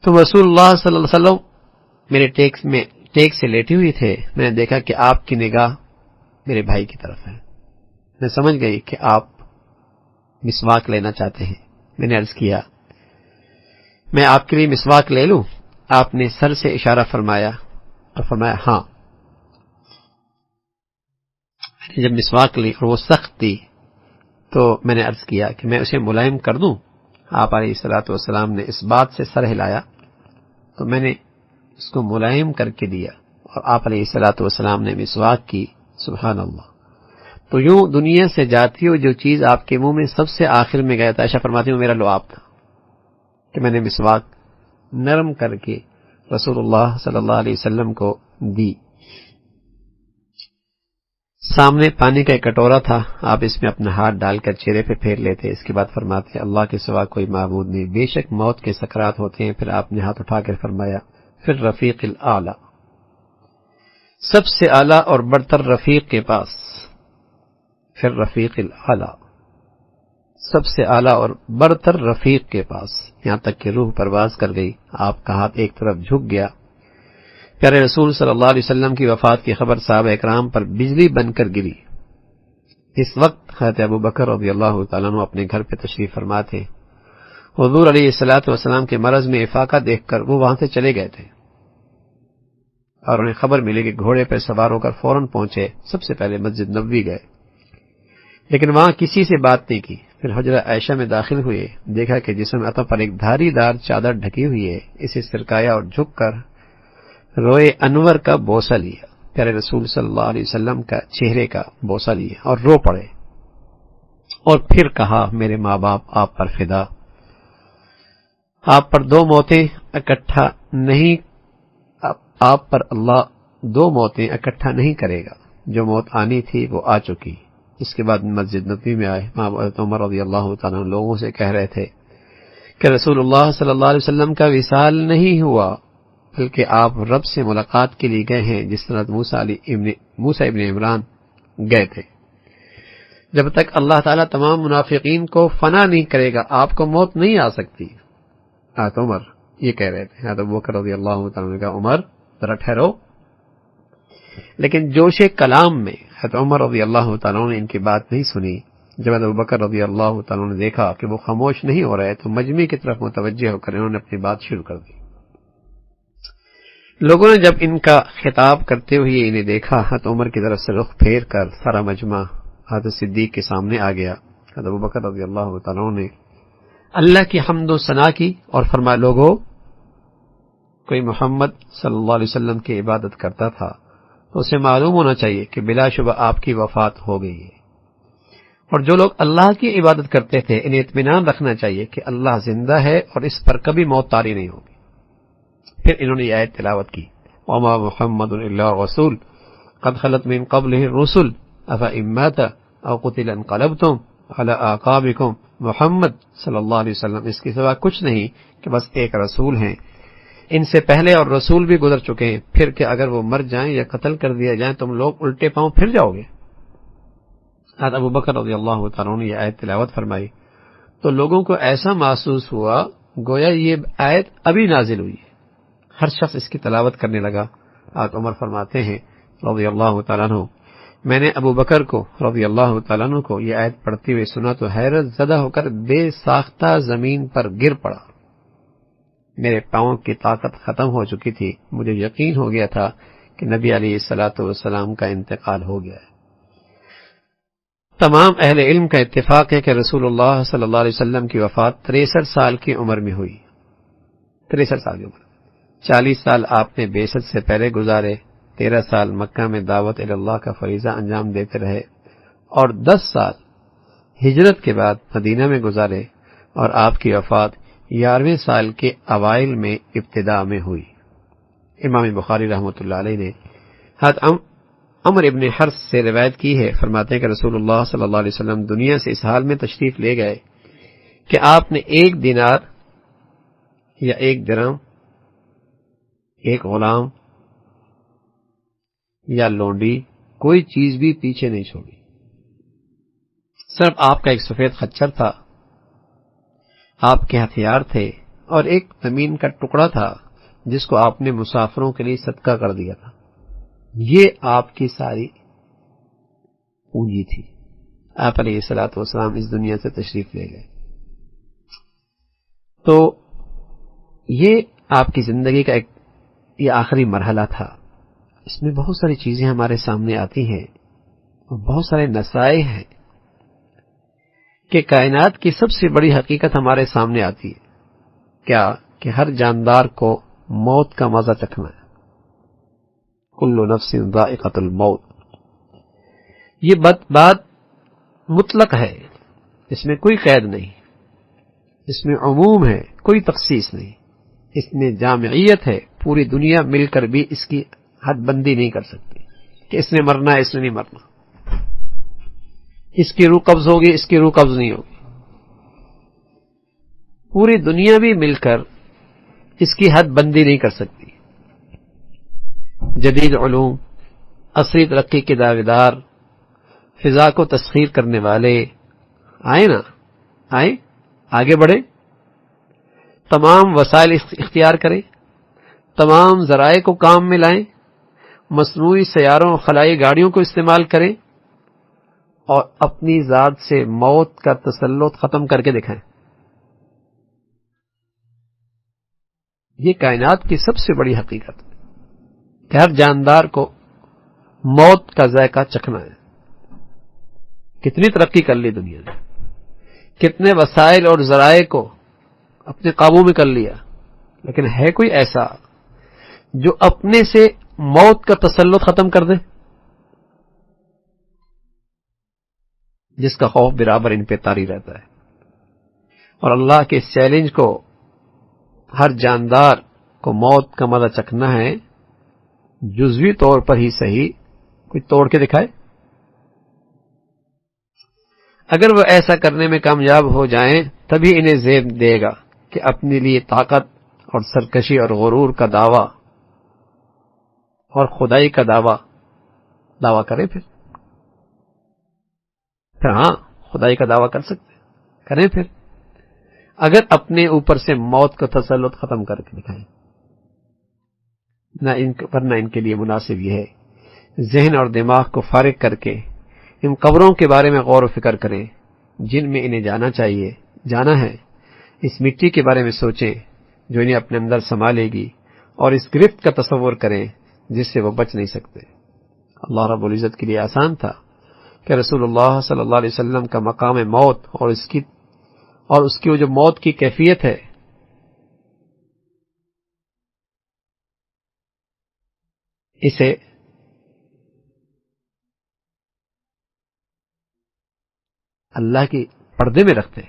تو رسول اللہ صلی اللہ علیہ وسلم میرے ٹیک سے لیٹے ہوئے تھے۔ میں نے دیکھا کہ آپ کی نگاہ میرے بھائی کی طرف ہے، میں سمجھ گئی کہ آپ مسواک لینا چاہتے ہیں۔ میں نے عرض کیا میں آپ کے لیے مسواک لے لوں؟ آپ نے سر سے اشارہ فرمایا اور فرمایا ہاں۔ جب مسواک لی اور وہ سخت تھی تو میں نے عرض کیا کہ میں اسے ملائم کر دوں؟ آپ علیہ الصلوۃ والسلام نے اس بات سے سر ہلایا تو میں نے اس کو ملائم کر کے دیا اور آپ علیہ الصلوۃ والسلام نے مسواک کی۔ سبحان اللہ۔ تو یوں دنیا سے جاتی ہو جو چیز آپ کے منہ میں سب سے آخر میں گیا تھا، عائشہ فرماتی ہوں میرا لعاب تھا کہ میں نے مسواک نرم کر کے رسول اللہ صلی اللہ علیہ وسلم کو دی۔ سامنے پانی کا ایک کٹورا تھا، آپ اس میں اپنا ہاتھ ڈال کر چہرے پہ پھیر لیتے، اس کے بعد فرماتے اللہ کے سوا کوئی معبود نہیں، بے شک موت کے سکرات ہوتے ہیں۔ پھر آپ نے ہاتھ اٹھا کر فرمایا پھر رفیق الاعلی، سب سے اعلیٰ اور برتر رفیق کے پاس، پھر رفیق الاعلی، سب سے اعلیٰ اور برتر رفیق کے پاس، یہاں تک کہ روح پرواز کر گئی، آپ کا ہاتھ ایک طرف جھک گیا۔ پیارے رسول صلی اللہ علیہ وسلم کی وفات کی خبر صحابہ اکرام پر بجلی بن کر گری۔ اس وقت حضرت ابوبکر رضی اللہ تعالیٰ عنہ اپنے گھر پہ تشریف فرما تھے۔ حضور علیہ الصلوۃ والسلام کے مرض میں افاقہ دیکھ کر وہ وہاں سے چلے گئے تھے اور انہیں خبر ملی کہ گھوڑے پر سوار ہو کر فوراً پہنچے، سب سے پہلے مسجد نبوی گئے، لیکن وہاں کسی سے بات نہیں کی۔ پھر حجرہ عائشہ میں داخل ہوئے، دیکھا کہ جسم عطا پر ایک دھاری دار چادر ڈھکی ہوئی ہے، اسے سرکایا اور جھک کر روئے انور کا بوسہ لیا، پیارے رسول صلی اللہ علیہ وسلم کا چہرے کا بوسہ لیا اور رو پڑے، اور پھر کہا میرے ماں باپ آپ پر فدا، آپ پر دو موتیں اکٹھا نہیں، آپ پر اللہ دو موتیں اکٹھا نہیں کرے گا، جو موت آنی تھی وہ آ چکی۔ اس کے بعد مسجد نبوی میں آئے، حضرت عمر رضی اللہ تعالیٰ عنہ لوگوں سے کہہ رہے تھے کہ رسول اللہ صلی اللہ علیہ وسلم کا وصال نہیں ہوا بلکہ آپ رب سے ملاقات کے لیے گئے ہیں، جس طرح موسیٰ ابن عمران گئے تھے۔ جب تک اللہ تعالیٰ تمام منافقین کو فنا نہیں کرے گا آپ کو موت نہیں آ سکتی۔ حضرت عمر یہ کہہ رہے تھے، حضرت ابوبکر رضی اللہ تعالیٰ نے کہا عمر ذرا ٹھہرو، لیکن جوش کلام میں حضرت عمر رضی اللہ تعالیٰ نے ان کی بات نہیں سنی۔ جب حضرت ابوبکر رضی اللہ تعالیٰ نے دیکھا کہ وہ خاموش نہیں ہو رہے تو مجمع کی طرف متوجہ ہو کر انہوں نے اپنی بات شروع کر دی۔ لوگوں نے جب ان کا خطاب کرتے ہوئے انہیں دیکھا، حضرت عمر کی طرف سے رخ پھیر کر سارا مجمع حضرت صدیق کے سامنے آ گیا۔ حضرت ابوبکر رضی اللہ تعالیٰ نے اللہ کی حمد و ثنا کی اور فرمایا لوگوں، کوئی محمد صلی اللہ علیہ وسلم کی عبادت کرتا تھا تو اسے معلوم ہونا چاہیے کہ بلا شبہ آپ کی وفات ہو گئی ہے، اور جو لوگ اللہ کی عبادت کرتے تھے انہیں اطمینان رکھنا چاہیے کہ اللہ زندہ ہے اور اس پر کبھی موت طاری نہیں ہوگی۔ پھر انہوں نے یہ آیت تلاوت کی، وما محمد الا رسول قد خلت من قبله الرسل افإن مات او قتل انقلبتم على اعقابكم۔ محمد صلی اللہ علیہ وسلم اس کے سوا کچھ نہیں کہ بس ایک رسول ہیں، ان سے پہلے اور رسول بھی گزر چکے ہیں، پھر کہ اگر وہ مر جائیں یا قتل کر دیا جائیں تم لوگ الٹے پاؤں پھر جاؤ گے۔ حضرت ابوبکر رضی اللہ تعالیٰ نے یہ آیت تلاوت فرمائی تو لوگوں کو ایسا محسوس ہوا گویا یہ آیت ابھی نازل ہوئی ہے، ہر شخص اس کی تلاوت کرنے لگا۔ حضرت عمر فرماتے ہیں رضی اللہ تعالیٰ عنہ، میں نے ابوبکر کو رضی اللہ تعالیٰ عنہ کو یہ آیت پڑھتے ہوئے سنا تو حیرت زدہ ہو کر بے ساختہ زمین پر گر پڑا۔ میرے پاؤں کی طاقت ختم ہو چکی تھی، مجھے یقین ہو گیا تھا کہ نبی علیہ الصلوۃ والسلام کا انتقال ہو گیا ہے۔ تمام اہل علم کا اتفاق ہے کہ رسول اللہ صلی اللہ علیہ وسلم کی وفات 63 سال کی عمر میں ہوئی۔ 63 سال کی عمر، 40 سال آپ نے بعثت سے پہلے گزارے، 13 سال مکہ میں دعوت اللہ کا فریضہ انجام دیتے رہے، اور 10 سال ہجرت کے بعد مدینہ میں گزارے، اور آپ کی وفات 11ویں سال کے اوائل میں ابتداء میں ہوئی۔ امام بخاری رحمۃ اللہ علیہ نے حضرت عمر ابن حرث سے روایت کی ہے، فرماتے ہیں کہ رسول اللہ صلی اللہ علیہ وسلم دنیا سے اس حال میں تشریف لے گئے کہ آپ نے 1 دینار یا 1 درہم، 1 غلام یا لونڈی، کوئی چیز بھی پیچھے نہیں چھوڑی، صرف آپ کا ایک سفید خچر تھا، آپ کے ہتھیار تھے، اور ایک زمین کا ٹکڑا تھا جس کو آپ نے مسافروں کے لیے صدقہ کر دیا تھا۔ یہ آپ کی ساری پونجی تھی۔ آپ علیہ الصلوۃ والسلام اس دنیا سے تشریف لے گئے تو یہ آپ کی زندگی کا یہ آخری مرحلہ تھا۔ اس میں بہت ساری چیزیں ہمارے سامنے آتی ہیں اور بہت سارے نصائح ہیں کہ کائنات کی سب سے بڑی حقیقت ہمارے سامنے آتی ہے، کیا کہ ہر جاندار کو موت کا مزہ چکھنا ہے۔ کل نفس ذائقۃ الموت، یہ بات مطلق ہے، اس میں کوئی قید نہیں، اس میں عموم ہے، کوئی تخصیص نہیں، اس میں جامعیت ہے، پوری دنیا مل کر بھی اس کی حد بندی نہیں کر سکتی کہ اس نے مرنا ہے اس نے نہیں مرنا، اس کی روح قبض ہوگی اس کی روح قبض نہیں ہوگی، پوری دنیا بھی مل کر اس کی حد بندی نہیں کر سکتی۔ جدید علوم، عصری ترقی کے دعوے دار، فضا کو تسخیر کرنے والے آئیں آگے بڑھیں، تمام وسائل اختیار کریں، تمام ذرائع کو کام میں لائیں، مصنوعی سیاروں خلائی گاڑیوں کو استعمال کریں اور اپنی ذات سے موت کا تسلط ختم کر کے دکھائیں۔ یہ کائنات کی سب سے بڑی حقیقت ہے کہ ہر جاندار کو موت کا ذائقہ چکھنا ہے۔ کتنی ترقی کر لی دنیا نے، کتنے وسائل اور ذرائع کو اپنے قابو میں کر لیا، لیکن ہے کوئی ایسا جو اپنے سے موت کا تسلط ختم کر دے، جس کا خوف برابر ان پہ طاری رہتا ہے۔ اور اللہ کے اس چیلنج کو، ہر جاندار کو موت کا مزہ چکھنا ہے، جزوی طور پر ہی صحیح، کوئی توڑ کے دکھائے۔ اگر وہ ایسا کرنے میں کامیاب ہو جائیں تبھی انہیں زیب دے گا کہ اپنے لیے طاقت اور سرکشی اور غرور کا دعویٰ اور خدائی کا دعویٰ کریں۔ پھر پھر ہاں خدائی کا دعویٰ کر سکتے کریں، پھر اگر اپنے اوپر سے موت کا تسلط ختم کر کے دکھائیں، ورنہ ان کے لیے مناسب یہ ہے ذہن اور دماغ کو فارغ کر کے ان قبروں کے بارے میں غور و فکر کریں جن میں انہیں جانا ہے، اس مٹی کے بارے میں سوچیں جو انہیں اپنے اندر سما لے گی، اور اس گرفت کا تصور کریں جس سے وہ بچ نہیں سکتے۔ اللہ رب العزت کے لیے آسان تھا کہ رسول اللہ صلی اللہ علیہ وسلم کا مقام موت اور اس کی وہ جو موت کی کیفیت ہے اسے اللہ کی پردے میں رکھتے،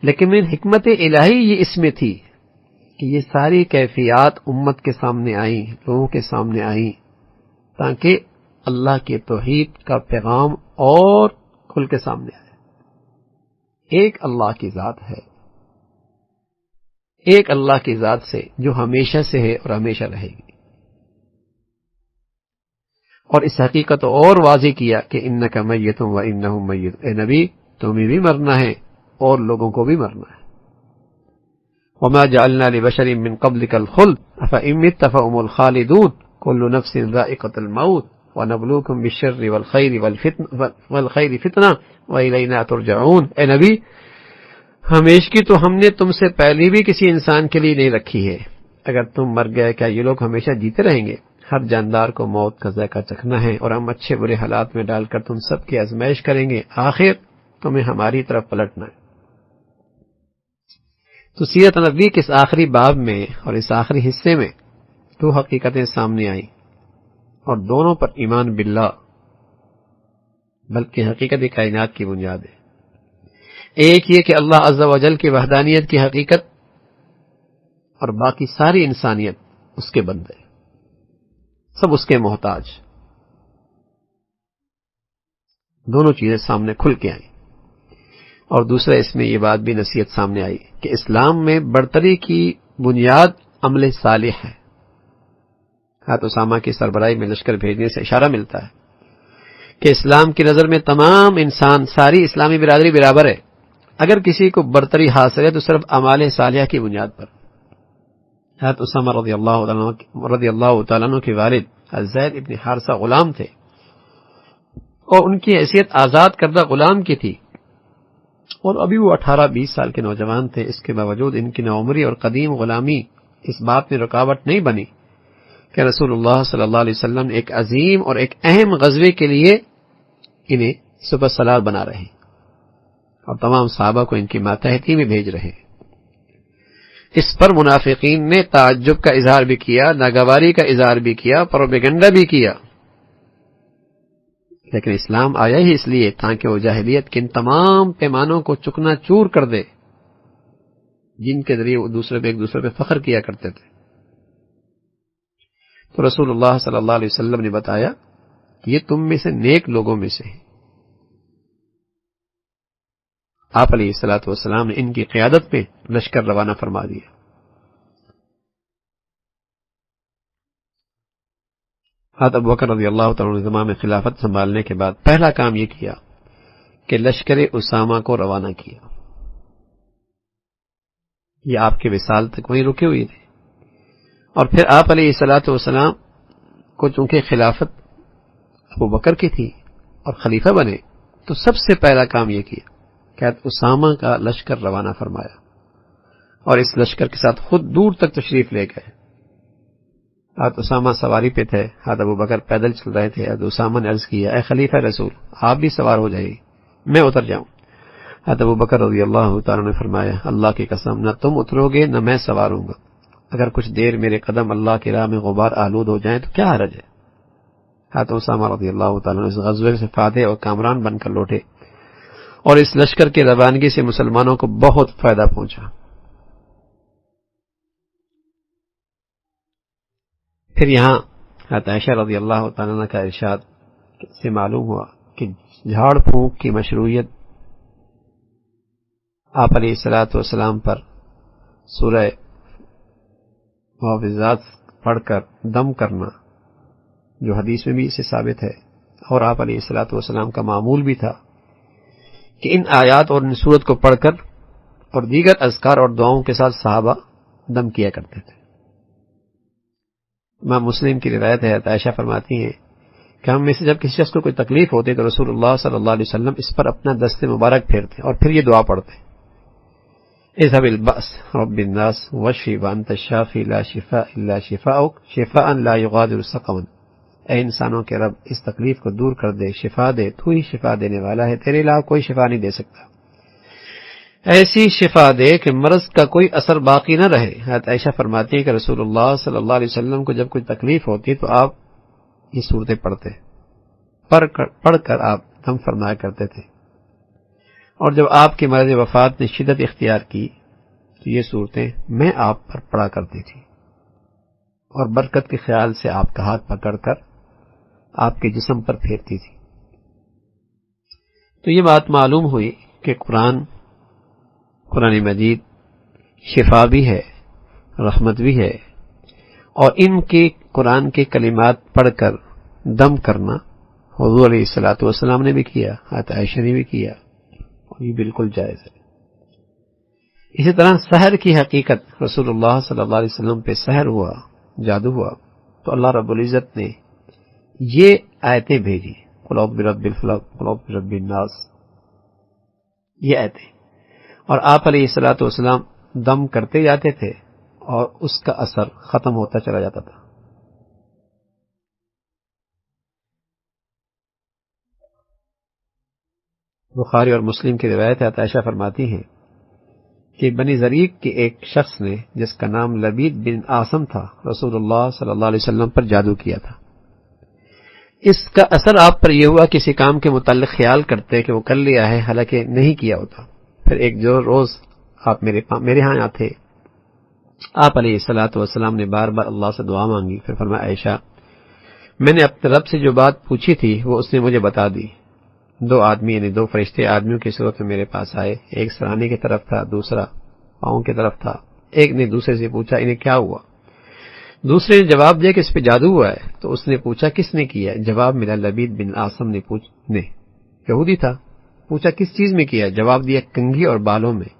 لیکن من حکمت الہی یہ اس میں تھی کہ یہ ساری کیفیات امت کے سامنے آئیں، لوگوں کے سامنے آئیں، تاکہ اللہ کے توحید کا پیغام اور کھل کے سامنے آئے۔ ایک اللہ کی ذات ہے، ایک اللہ کی ذات سے جو ہمیشہ سے ہے اور ہمیشہ رہے گی، اور اس حقیقت کو اور واضح کیا کہ انک میت و انہم میت، اے نبی تمہیں بھی مرنا ہے اور لوگوں کو بھی مرنا ہے۔ وما جعلنا لبشر من قبلك الخلد افإن مت فهم الخالدون كل نفس ذائقة الموت ونبلوكم بالشر والخير فتنة وإلينا ترجعون۔ اے نبی ہمیشگی تو ہم نے تم سے پہلے بھی کسی انسان کے لیے نہیں رکھی ہے، اگر تم مر گئے کیا یہ لوگ ہمیشہ جیتے رہیں گے؟ ہر جاندار کو موت کا ذائقہ چکھنا ہے، اور ہم اچھے برے حالات میں ڈال کر تم سب کی آزمائش کریں گے، آخر تمہیں ہماری طرف پلٹنا ہے۔ تو سیرت نبوی کے اس آخری باب میں اور اس آخری حصے میں دو حقیقتیں سامنے آئیں، اور دونوں پر ایمان باللہ بلکہ حقیقت کائنات کی بنیاد ہے۔ ایک یہ کہ اللہ عز و جل کی وحدانیت کی حقیقت، اور باقی ساری انسانیت اس کے بندے، سب اس کے محتاج۔ دونوں چیزیں سامنے کھل کے آئیں، اور دوسرا اس میں یہ بات بھی نصیحت سامنے آئی کہ اسلام میں برتری کی بنیاد عمل صالح ہے۔ حضرت اسامہ کی سربراہی میں لشکر بھیجنے سے اشارہ ملتا ہے کہ اسلام کی نظر میں تمام انسان، ساری اسلامی برادری برابر ہے، اگر کسی کو برتری حاصل ہے تو صرف اعمال صالحہ کی بنیاد پر۔ حضرت اسامہ رضی اللہ تعالیٰ عنہ کے والد زید ابن حارثہ غلام تھے، اور ان کی حیثیت آزاد کردہ غلام کی تھی، اور ابھی وہ 18-20 سال کے نوجوان تھے۔ اس کے باوجود ان کی نوعمری اور قدیم غلامی اس بات میں رکاوٹ نہیں بنی کہ رسول اللہ صلی اللہ علیہ وسلم ایک عظیم اور ایک اہم غزوے کے لیے انہیں سپہ سالار بنا رہے ہیں، اور تمام صحابہ کو ان کی ماتحتی میں بھیج رہے ہیں۔ اس پر منافقین نے تعجب کا اظہار بھی کیا، ناگواری کا اظہار بھی کیا، پروپیگنڈا بھی کیا، لیکن اسلام آیا ہی اس لیے تاکہ وہ جاہلیت کے ان تمام پیمانوں کو چکنا چور کر دے جن کے ذریعے وہ ایک دوسرے پہ فخر کیا کرتے تھے۔ تو رسول اللہ صلی اللہ علیہ وسلم نے بتایا کہ یہ تم میں سے نیک لوگوں میں سے ہے۔ آپ علیہ الصلوۃ والسلام نے ان کی قیادت میں لشکر روانہ فرما دیا۔ حضرت ابوبکر رضی اللہ تعالیٰ عنہ زمام خلافت سنبھالنے کے بعد پہلا کام یہ کیا کہ لشکر اسامہ کو روانہ کیا۔ یہ آپ کے وصال تک وہیں رکے ہوئے تھے، اور پھر آپ علیہ الصلوۃ والسلام کو چونکہ خلافت ابوبکر کی تھی اور خلیفہ بنے، تو سب سے پہلا کام یہ کیا کہ اسامہ کا لشکر روانہ فرمایا، اور اس لشکر کے ساتھ خود دور تک تشریف لے گئے۔ حضرت اسامہ سواری پہ تھے، حضرت ابوبکر پیدل چل رہے تھے۔ حضرت اسامہ نے عرض کیا، اے خلیفہ رسول آپ بھی سوار ہو جائیے، میں اتر جاؤں۔ حضرت ابوبکر رضی اللہ تعالیٰ نے فرمایا، اللہ کی قسم نہ تم اترو گے نہ میں سوار ہوں گا، اگر کچھ دیر میرے قدم اللہ کی راہ میں غبار آلود ہو جائیں تو کیا حرج ہے۔ حضرت اسامہ رضی اللہ تعالیٰ نے اس غزوے سے فاتح اور کامران بن کر لوٹے، اور اس لشکر کی روانگی سے مسلمانوں کو بہت فائدہ پہنچا۔ پھر یہاں حضرت عائشہ رضی اللہ تعالیٰ عنہ کا ارشاد سے معلوم ہوا کہ جھاڑ پھونک کی مشروعیت آپ علیہ الصلوۃ والسلام پر سورہ معوذات پڑھ کر دم کرنا، جو حدیث میں بھی اسے ثابت ہے، اور آپ علیہ الصلوۃ والسلام کا معمول بھی تھا کہ ان آیات اور ان سورت کو پڑھ کر اور دیگر اذکار اور دعاؤں کے ساتھ صحابہ دم کیا کرتے تھے۔ امام مسلم کی روایت ہے، عائشہ فرماتی ہیں کہ ہم میں سے جب کسی شخص کو کوئی تکلیف ہوتی تو رسول اللہ صلی اللہ علیہ وسلم اس پر اپنا دست مبارک پھیرتے اور پھر یہ دعا پڑھتے: اذهب البأس رب الناس واشف وانت الشافی لا شفاء الا شفاؤک شفاء لا یغادر سقما، اے انسانوں کے رب اس تکلیف کو دور کر دے، شفا دے، تو ہی شفا دینے والا ہے، تیرے علاوہ کوئی شفا نہیں دے سکتا، ایسی شفا دے کہ مرض کا کوئی اثر باقی نہ رہے۔ حضرت عائشہ فرماتی ہیں کہ رسول اللہ صلی اللہ علیہ وسلم کو جب کوئی تکلیف ہوتی تو آپ یہ صورتیں پڑھتے، پڑھ کر آپ دم فرمایا کرتے تھے، اور جب آپ کی مرض وفات نے شدت اختیار کی تو یہ صورتیں میں آپ پر پڑھا کرتی تھی، اور برکت کے خیال سے آپ کا ہاتھ پکڑ کر آپ کے جسم پر پھیرتی تھی۔ تو یہ بات معلوم ہوئی کہ قرآن مجید شفا بھی ہے، رحمت بھی ہے، اور ان کے قرآن کے کلمات پڑھ کر دم کرنا حضور علیہ الصلوۃ والسلام نے بھی کیا، حضرت عائشہ نے بھی کیا، اور یہ بالکل جائز ہے۔ اسی طرح سحر کی حقیقت، رسول اللہ صلی اللہ علیہ وسلم پہ سحر ہوا، جادو ہوا، تو اللہ رب العزت نے یہ آیتیں بھیجی، قل اعوذ برب الفلق قل اعوذ برب الناس، یہ آیتیں، اور آپ علیہ الصلوۃ والسلام دم کرتے جاتے تھے اور اس کا اثر ختم ہوتا چلا جاتا تھا۔ بخاری اور مسلم کی روایت ہے، عائشہ فرماتی ہیں کہ بنی زریق کے ایک شخص نے جس کا نام لبید بن عاصم تھا، رسول اللہ صلی اللہ علیہ وسلم پر جادو کیا تھا۔ اس کا اثر آپ پر یہ ہوا، کسی کام کے متعلق خیال کرتے کہ وہ کر لیا ہے حالانکہ نہیں کیا ہوتا۔ پھر ایک جو روز آپ میرے ہاں آتے، آپ علیہ الصلوۃ والسلام نے بار بار اللہ سے دعا مانگی، پھر فرمایا عائشہ میں نے اپنے رب سے جو بات پوچھی تھی وہ اس نے مجھے بتا دی۔ دو آدمی یعنی دو فرشتے آدمیوں کی صورت میں میرے پاس آئے، ایک سرانے کی طرف تھا، دوسرا پاؤں کی طرف تھا۔ ایک نے دوسرے سے پوچھا انہیں کیا ہوا؟ دوسرے نے جواب دیا کہ اس پہ جادو ہوا ہے۔ تو اس نے پوچھا کس نے کیا؟ جواب ملا لبید بن عاصم نے یہودی تھا۔ پوچھا کس چیز میں کیا؟ جواب دیا کنگھی اور بالوں میں۔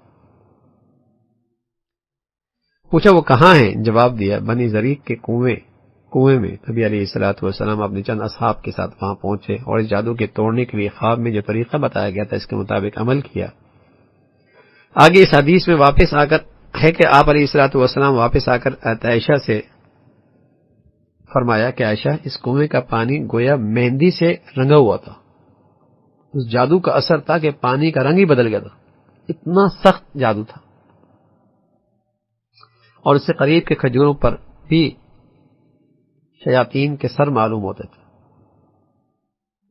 پوچھا وہ کہاں ہیں؟ جواب دیا بنی زریق کے کنویں میں۔ نبی علیہ الصلوۃ والسلام اپنے چند اصحاب کے ساتھ وہاں پہنچے اور اس جادو کے توڑنے کے لیے خواب میں جو طریقہ بتایا گیا تھا اس کے مطابق عمل کیا۔ آگے اس حدیث میں واپس آ کر ہے کہ آپ علیہ الصلوۃ والسلام واپس آ کر عائشہ سے فرمایا کہ عائشہ اس کنویں کا پانی گویا مہندی سے رنگا ہوا تھا، اس جادو کا اثر تھا کہ پانی کا رنگ ہی بدل گیا تھا، اتنا سخت جادو تھا، اور اس سے قریب کے کھجوروں پر بھی شیاطین کے سر معلوم ہوتے تھے،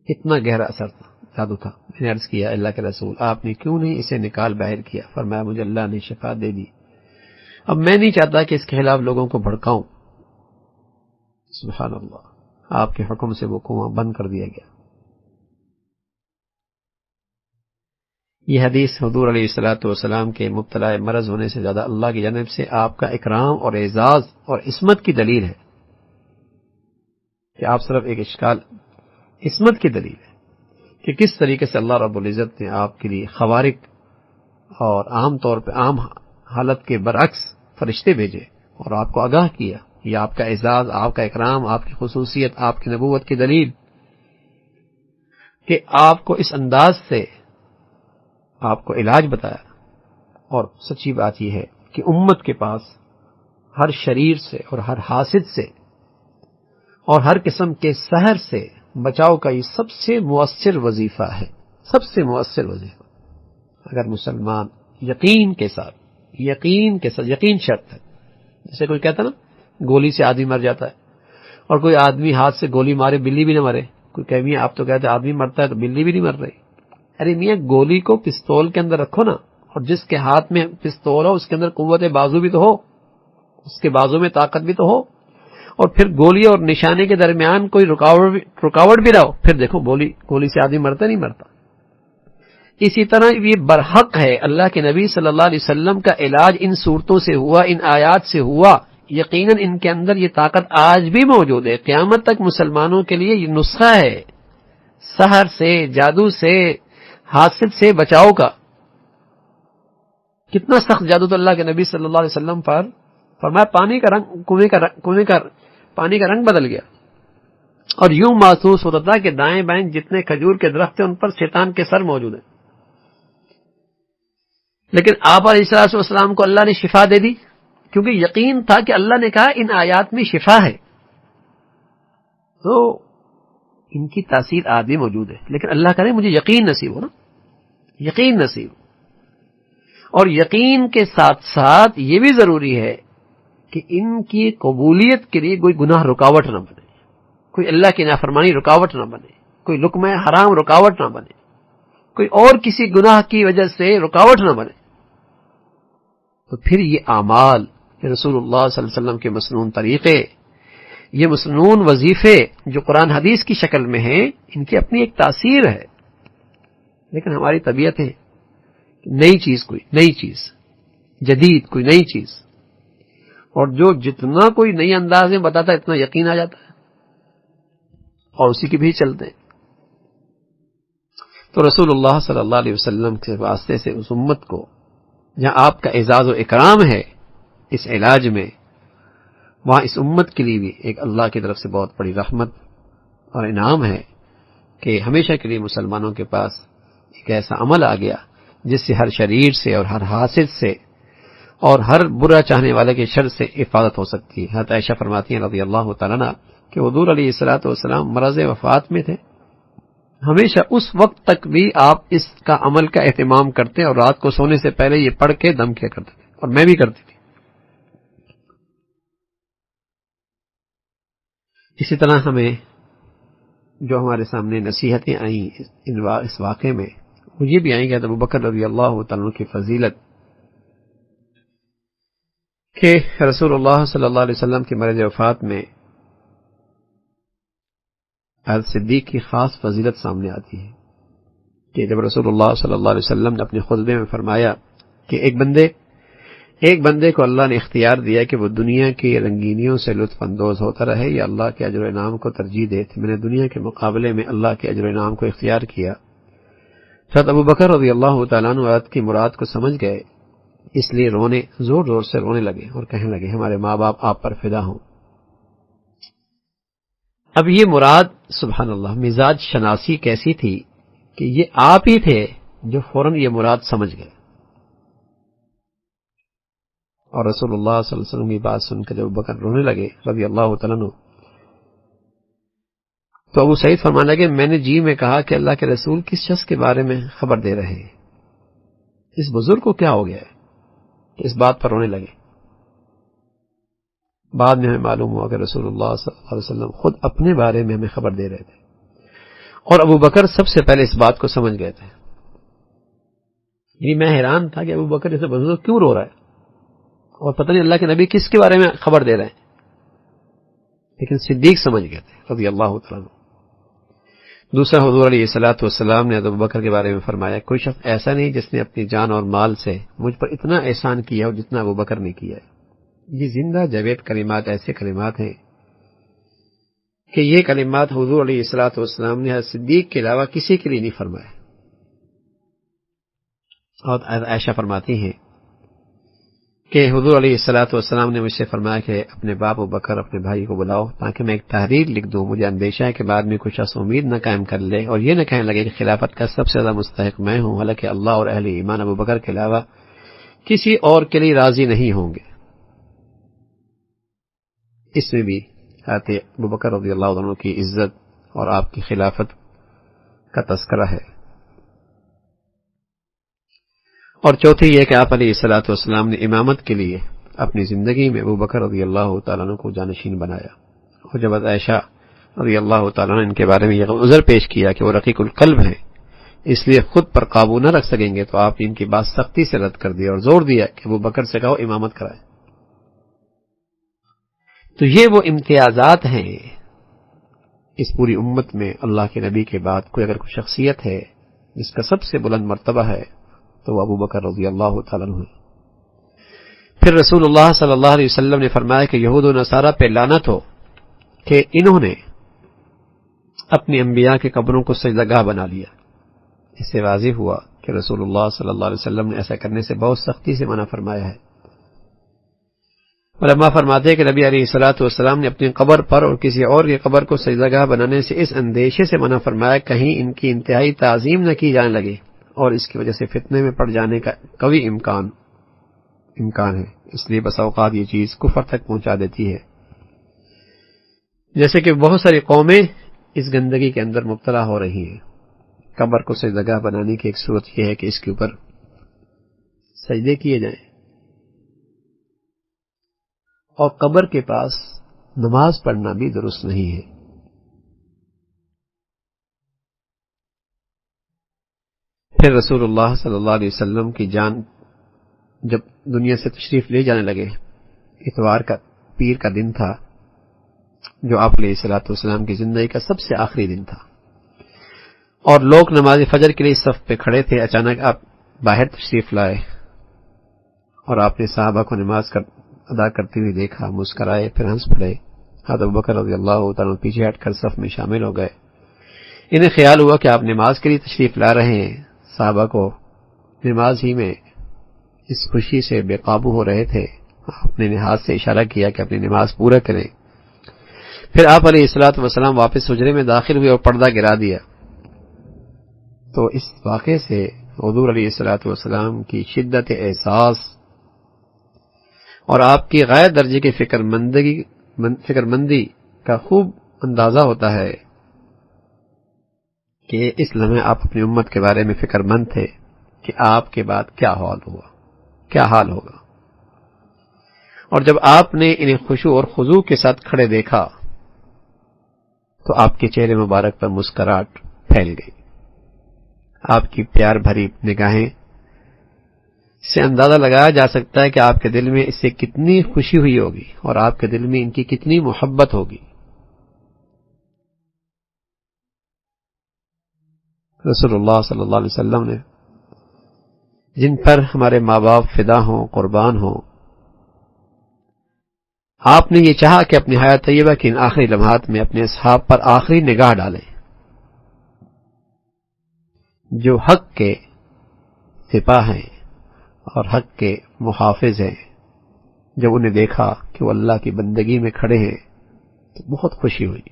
اتنا گہرا اثر تھا، جادو تھا۔ میں نے عرض کیا اللہ کے رسول آپ نے کیوں نہیں اسے نکال باہر کیا؟ فرمایا مجھے اللہ نے شفا دے دی، اب میں نہیں چاہتا کہ اس کے خلاف لوگوں کو بھڑکاؤں۔ سبحان اللہ، آپ کے حکم سے وہ کنواں بند کر دیا گیا۔ یہ حدیث حضور علیہ الصلوۃ والسلام کے مبتلا مرض ہونے سے زیادہ اللہ کی جانب سے آپ کا اکرام اور اعزاز اور عصمت کی دلیل ہے کہ آپ صرف ایک اشکال عصمت کی دلیل ہے کہ کس طریقے سے اللہ رب العزت نے آپ کے لیے خوارق اور عام طور پہ عام حالت کے برعکس فرشتے بھیجے اور آپ کو آگاہ کیا۔ یہ آپ کا اعزاز، آپ کا اکرام، آپ کی خصوصیت، آپ کی نبوت کی دلیل کہ آپ کو اس انداز سے آپ کو علاج بتایا۔ اور سچی بات یہ ہے کہ امت کے پاس ہر شریر سے اور ہر حاسد سے اور ہر قسم کے سحر سے بچاؤ کا یہ سب سے مؤثر وظیفہ ہے، سب سے مؤثر وظیفہ۔ اگر مسلمان یقین شرط ہے، جیسے کوئی کہتا نا گولی سے آدمی مر جاتا ہے، اور کوئی آدمی ہاتھ سے گولی مارے بلی بھی نہ مرے۔ کوئی کہ میاں آپ تو کہتے آدمی مرتا ہے تو بلی بھی نہیں مر رہی۔ ارے میاں گولی کو پستول کے اندر رکھو نا، اور جس کے ہاتھ میں پستول ہو اس کے اندر قوت بازو بھی تو ہو، اس کے بازو میں طاقت بھی تو ہو، اور پھر گولی اور نشانے کے درمیان کوئی رکاوٹ بھی رہو، پھر دیکھو گولی سے آدمی مرتا نہیں مرتا۔ اسی طرح یہ برحق ہے اللہ کے نبی صلی اللہ علیہ وسلم کا علاج ان صورتوں سے ہوا، ان آیات سے ہوا۔ یقیناً ان کے اندر یہ طاقت آج بھی موجود ہے، قیامت تک مسلمانوں کے لیے یہ نسخہ ہے سحر سے، جادو سے، حاسد سے بچاؤ کا کتنا سخت جادو تو اللہ کے نبی صلی اللہ علیہ وسلم پر فرمایا، پانی کا رنگ کنویں کا پانی کا رنگ بدل گیا، اور یوں محسوس ہوتا تھا کہ دائیں بائیں جتنے کھجور کے درخت ہیں ان پر شیطان کے سر موجود ہیں۔ لیکن آپ علیہ الصلوۃ والسلام کو اللہ نے شفا دے دی، کیونکہ یقین تھا کہ اللہ نے کہا ان آیات میں شفا ہے، تو ان کی تاثیر آج بھی موجود ہے۔ لیکن اللہ کرے مجھے یقین نصیب ہو نا، یقین نصیب ہو۔ اور یقین کے ساتھ ساتھ یہ بھی ضروری ہے کہ ان کی قبولیت کے لیے کوئی گناہ رکاوٹ نہ بنے، کوئی اللہ کی نافرمانی رکاوٹ نہ بنے، کوئی لقمہ حرام رکاوٹ نہ بنے، کوئی اور کسی گناہ کی وجہ سے رکاوٹ نہ بنے، تو پھر یہ اعمال، یہ رسول اللہ صلی اللہ علیہ وسلم کے مسنون طریقے، یہ مسنون وظیفے جو قرآن حدیث کی شکل میں ہیں، ان کی اپنی ایک تاثیر ہے۔ لیکن ہماری طبیعت ہے نئی چیز، کوئی نئی چیز جدید، کوئی نئی چیز، اور جو جتنا کوئی نئی انداز میں بتاتا ہے اتنا یقین آ جاتا ہے اور اسی کے بھی چلتے ہیں۔ تو رسول اللہ صلی اللہ علیہ وسلم کے واسطے سے اس امت کو جہاں آپ کا اعزاز و اکرام ہے اس علاج میں، وہاں اس امت کے لیے بھی ایک اللہ کی طرف سے بہت بڑی رحمت اور انعام ہے کہ ہمیشہ کے لیے مسلمانوں کے پاس ایک ایسا عمل آ گیا جس سے ہر شریر سے اور ہر حاسد سے اور ہر برا چاہنے والے کے شر سے حفاظت ہو سکتی ہے۔ حضرت عائشہ فرماتی ہیں رضی اللہ تعالیٰ عنہ کہ حضور علیہ الصلوۃ والسلام مرض وفات میں تھے، ہمیشہ اس وقت تک بھی آپ اس کا عمل کا اہتمام کرتے اور رات کو سونے سے پہلے یہ پڑھ کے دم کیا کرتے تھے، اور میں بھی کرتی تھی۔ اسی طرح ہمیں جو ہمارے سامنے نصیحتیں آئیں اس واقعے میں، وہ یہ بھی آئیں کہ ابو بکر رضی اللہ تعالیٰ کی فضیلت کہ رسول اللہ صلی اللہ علیہ وسلم کی مرض وفات میں حضرت صدیق کی خاص فضیلت سامنے آتی ہے کہ جب رسول اللہ صلی اللہ علیہ وسلم نے اپنے خطبے میں فرمایا کہ ایک بندے کو اللہ نے اختیار دیا کہ وہ دنیا کی رنگینیوں سے لطف اندوز ہوتا رہے یا اللہ کے اجر و انعام کو ترجیح دے، میں نے دنیا کے مقابلے میں اللہ کے اجر و انعام کو اختیار کیا۔ حضرت ابو بکر رضی اللہ تعالیٰ عنہ آیت کی مراد کو سمجھ گئے، اس لیے زور زور سے رونے لگے اور کہنے لگے ہمارے ماں باپ آپ پر فدا ہوں۔ اب یہ مراد سبحان اللہ مزاج شناسی کیسی تھی کہ یہ آپ ہی تھے جو فوراً یہ مراد سمجھ گئے، اور رسول اللہ صلی اللہ علیہ وسلم کی بات سن کر جب ابو بکر رونے لگے رضی اللہ تعالیٰ عنہ، تو ابو سعید فرمانے لگے میں نے جی میں کہا کہ اللہ کے رسول کس شخص کے بارے میں خبر دے رہے ہیں، اس بزرگ کو کیا ہو گیا ہے کہ اس بات پر رونے لگے۔ بعد میں ہمیں معلوم ہوا کہ رسول اللہ صلی اللہ علیہ وسلم خود اپنے بارے میں ہمیں خبر دے رہے تھے، اور ابو بکر سب سے پہلے اس بات کو سمجھ گئے تھے۔ یعنی میں حیران تھا کہ ابو بکر جیسے بزرگ کیوں رو رہا ہے اور پتہ نہیں اللہ کے نبی کس کے بارے میں خبر دے رہے ہیں، لیکن صدیق سمجھ گئے تھے رضی اللہ تعالیٰ عنہ۔ دوسرا حضور علیہ الصلوۃ والسلام نے ابو بکر کے بارے میں فرمایا کوئی شخص ایسا نہیں جس نے اپنی جان اور مال سے مجھ پر اتنا احسان کیا ہو جتنا ابو بکر نے کیا ہے۔ یہ زندہ جاوید کلمات ایسے کلمات ہیں کہ یہ کلمات حضور علیہ الصلوۃ والسلام نے حضرت صدیق کے علاوہ کسی کے لیے نہیں فرمائے۔ اور عائشہ فرماتی ہیں کہ حضور علیہ الصلوۃ والسلام نے مجھ سے فرمایا کہ اپنے باپ ابو بکر اپنے بھائی کو بلاؤ تاکہ میں ایک تحریر لکھ دوں، مجھے اندیشہ ہے کہ بعد میں کچھ شخص امید نہ قائم کر لے اور یہ نہ کہنے لگے کہ خلافت کا سب سے زیادہ مستحق میں ہوں، حالانکہ اللہ اور اہل ایمان ابو بکر کے علاوہ کسی اور کے لیے راضی نہیں ہوں گے۔ اس میں بھی حضرت ابو بکر رضی اللہ عنہ کی عزت اور آپ کی خلافت کا تذکرہ ہے۔ اور چوتھی یہ کہ آپ علیہ الصلوۃ والسلام نے امامت کے لیے اپنی زندگی میں ابو بکر رضی اللہ تعالیٰ عنہ کو جانشین بنایا، اور جب عائشہ رضی اللہ تعالیٰ عنہ ان کے بارے میں یہ عذر پیش کیا کہ وہ رقیق القلب ہیں اس لیے خود پر قابو نہ رکھ سکیں گے، تو آپ نے ان کی بات سختی سے رد کر دی اور زور دیا کہ ابو بکر سے کہو امامت کرائے۔ تو یہ وہ امتیازات ہیں اس پوری امت میں، اللہ کے نبی کے بعد کوئی اگر کوئی شخصیت ہے جس کا سب سے بلند مرتبہ ہے تو وہ ابو بکر رضی اللہ تعالیٰ عنہ ہے۔ پھر رسول اللہ صلی اللہ علیہ وسلم نے فرمایا کہ یہود و نصارہ پہ لعنت ہو کہ انہوں نے اپنی انبیاء کے قبروں کو سجدہ گاہ بنا لیا۔ اس سے واضح ہوا کہ رسول اللہ صلی اللہ علیہ وسلم نے ایسا کرنے سے بہت سختی سے منع فرمایا ہے۔ علماء فرماتے ہیں کہ نبی علیہ الصلوۃ والسلام نے اپنی قبر پر اور کسی اور کی قبر کو سجدہ گاہ بنانے سے اس اندیشے سے منع فرمایا کہیں ان کی انتہائی تعظیم نہ کی جانے لگے اور اس کی وجہ سے فتنے میں پڑ جانے کا قوی امکان ہے۔ اس لیے بس اوقات یہ چیز کفر تک پہنچا دیتی ہے، جیسے کہ بہت ساری قومیں اس گندگی کے اندر مبتلا ہو رہی ہیں۔ قبر کو سجدہ گاہ بنانے کی ایک صورت یہ ہے کہ اس کے اوپر سجدے کیے جائیں، اور قبر کے پاس نماز پڑھنا بھی درست نہیں ہے۔ پھر رسول اللہ صلی اللہ علیہ وسلم کی جان جب دنیا سے تشریف لے جانے لگے، اتوار کا پیر کا دن تھا جو آپ علیہ الصلوۃ والسلام کی زندگی کا سب سے آخری دن تھا، اور لوگ نماز فجر کے لیے صف پہ کھڑے تھے۔ اچانک آپ باہر تشریف لائے اور آپ نے صحابہ کو نماز ادا کرتے ہوئے دیکھا، مسکرائے، پھر ہنس پڑے۔ حضرت ابوبکر رضی اللہ تعالیٰ پیچھے ہٹ کر صف میں شامل ہو گئے۔ انہیں خیال ہوا کہ آپ نماز کے لیے تشریف لا رہے ہیں۔ صحابہ کو نماز ہی میں اس خوشی سے بے قابو ہو رہے تھے۔ آپ نے ہاتھ سے اشارہ کیا کہ اپنی نماز پورا کریں۔ پھر آپ علیہ الصلوۃ والسلام واپس حجرے میں داخل ہوئے اور پردہ گرا دیا۔ تو اس واقعے سے حضور علیہ الصلوۃ والسلام کی شدت احساس اور آپ کی غیر درجے کی فکر مندی کا خوب اندازہ ہوتا ہے کہ اس لمحے آپ اپنی امت کے بارے میں فکر مند تھے کہ آپ کے بعد کیا حال ہوگا۔ اور جب آپ نے انہیں خشوع اور خضوع کے ساتھ کھڑے دیکھا تو آپ کے چہرے مبارک پر مسکراہٹ پھیل گئی۔ آپ کی پیار بھری نگاہیں سے اندازہ لگایا جا سکتا ہے کہ آپ کے دل میں اس سے کتنی خوشی ہوئی ہوگی اور آپ کے دل میں ان کی کتنی محبت ہوگی۔ رسول اللہ صلی اللہ علیہ وسلم نے جن پر ہمارے ماں باپ فدا ہوں، قربان ہوں، آپ نے یہ چاہا کہ اپنی حیات طیبہ کی ان آخری لمحات میں اپنے اصحاب پر آخری نگاہ ڈالیں جو حق کے سپاہ ہیں اور حق کے محافظ ہیں۔ جب انہیں دیکھا کہ وہ اللہ کی بندگی میں کھڑے ہیں تو بہت خوشی ہوئی،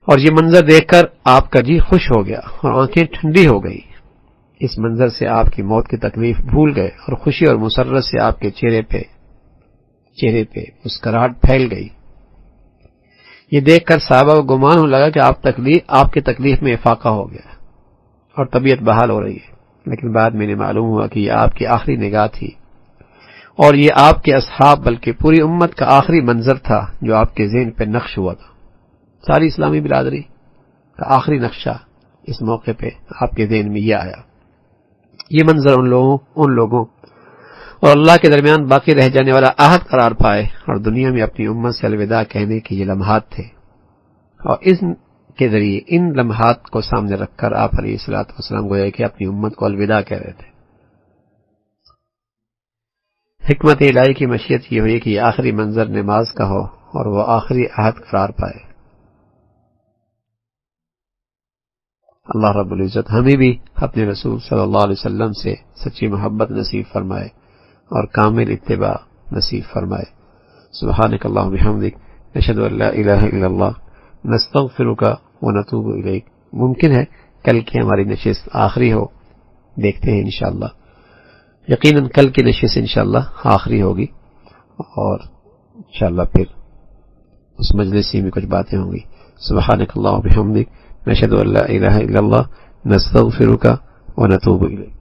اور یہ منظر دیکھ کر آپ کا جی خوش ہو گیا اور آنکھیں ٹھنڈی ہو گئی۔ اس منظر سے آپ کی موت کی تکلیف بھول گئے اور خوشی اور مسرت سے آپ کے چہرے پہ مسکراہٹ پھیل گئی۔ یہ دیکھ کر صحابہ کو گمان ہونے لگا کہ آپ کی تکلیف میں افاقہ ہو گیا اور طبیعت بحال ہو رہی ہے، لیکن بعد میں انہیں معلوم ہوا کہ یہ آپ کی آخری نگاہ تھی، اور یہ آپ کے اصحاب بلکہ پوری امت کا آخری منظر تھا جو آپ کے ذہن پہ نقش ہوا تھا۔ ساری اسلامی برادری کا آخری نقشہ اس موقع پہ آپ کے ذہن میں یہ آیا۔ یہ منظر ان لوگوں اور اللہ کے درمیان باقی رہ جانے والا عہد قرار پائے اور دنیا میں اپنی امت سے الوداع کہنے کے یہ لمحات تھے، اور اس کے ذریعے ان لمحات کو سامنے رکھ کر آپ علیہ الصلوۃ والسلام گویا کہ اپنی امت کو الوداع کہہ رہے تھے۔ حکمت الہی کی مشیت یہ ہوئی کہ یہ آخری منظر نماز کا ہو اور وہ آخری عہد قرار پائے۔ اللہ رب العزت ہمیں بھی اپنے رسول صلی اللہ علیہ وسلم سے سچی محبت نصیب فرمائے اور کامل اتباع نصیب فرمائے۔ سبحانک اللہم بحمدک، نشہد ان لا الہ الا اللہ، نستغفرک ونتوب الیک۔ ممکن ہے کل کی ہماری نشست آخری ہو، دیکھتے ہیں انشاءاللہ۔ یقیناً کل کی نشست انشاءاللہ آخری ہوگی، اور انشاءاللہ پھر اس مجلسی میں کچھ باتیں ہوں گی۔ سبحانک اللہم بحمدک، نشہد ان لا الہ الا اللہ، نستغفرک ونتوب الیک۔